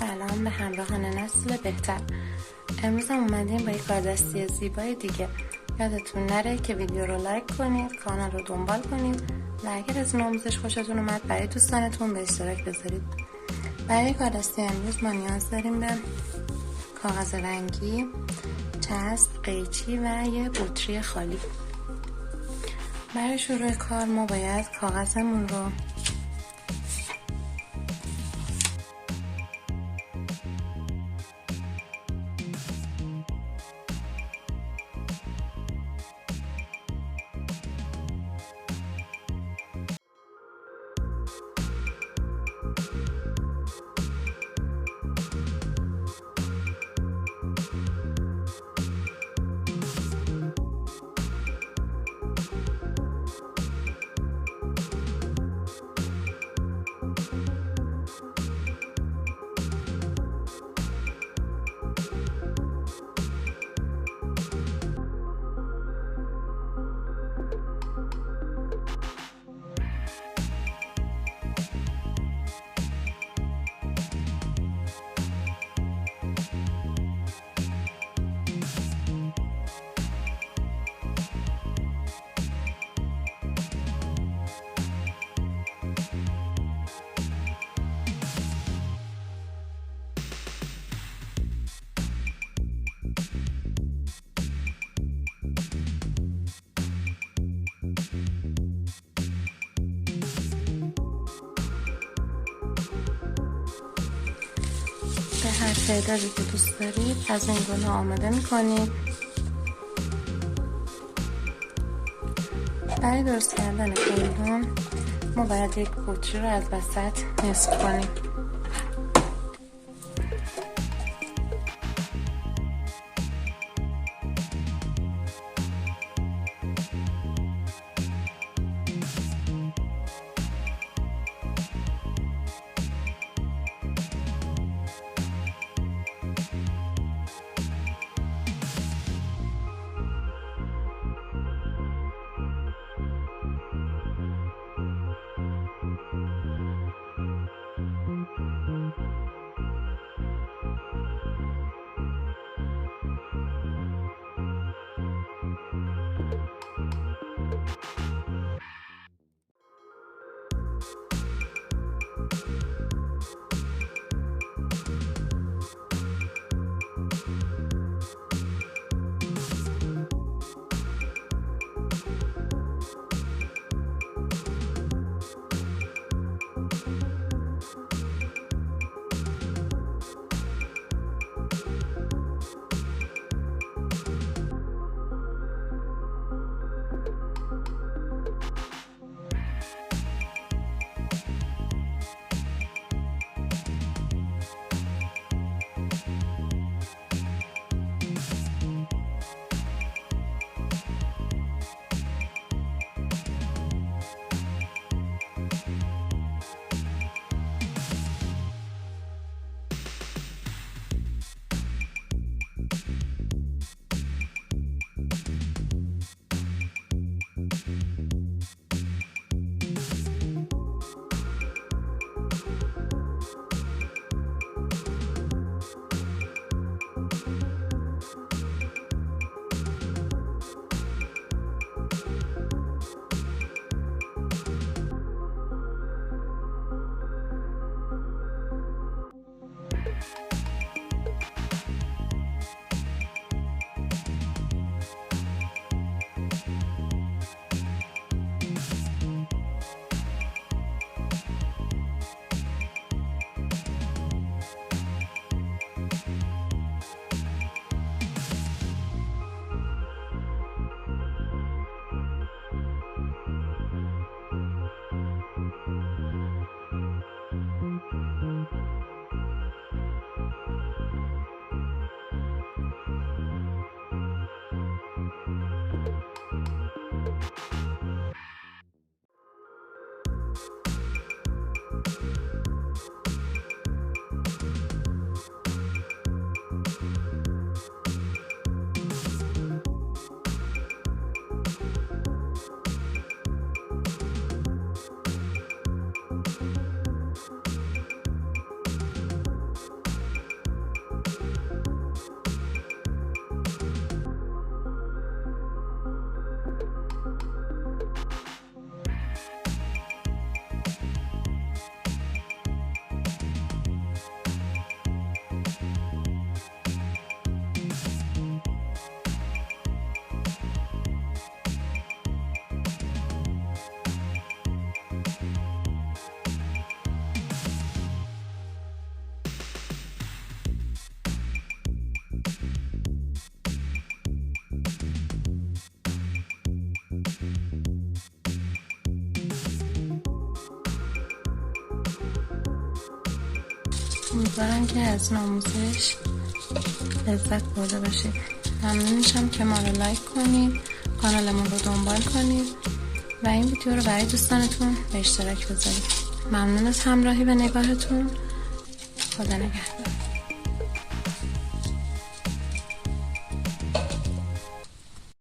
سلام به همراهان نسل بهتر. امروز هم اومدیم با یک کاردستی زیبای دیگه. یادتون نره که ویدیو رو لایک کنید، کانال رو دنبال کنید و اگر از این آموزش خوشتون اومد برای دوستانتون به اشتراک بذارید. برای کاردستی امروز ما نیاز داریم به کاغذ رنگی، چسب، قیچی و یه بطری خالی. برای شروع کار ما باید کاغذمون رو به هر تعدادی که دوست دارید از این گل آماده می‌کنید. برای درست کردن گلدون ما باید یک بطری رو از وسط نصف کنیم. امیدوارم که از این آموزش لذت برده باشید. ممنون میشم که ما رو لایک کنید، کانالمون رو دنبال کنید و این ویدیو رو برای دوستانتون به اشتراک بذارید. ممنون از همراهی و نگاهتون. خدا نگهدار.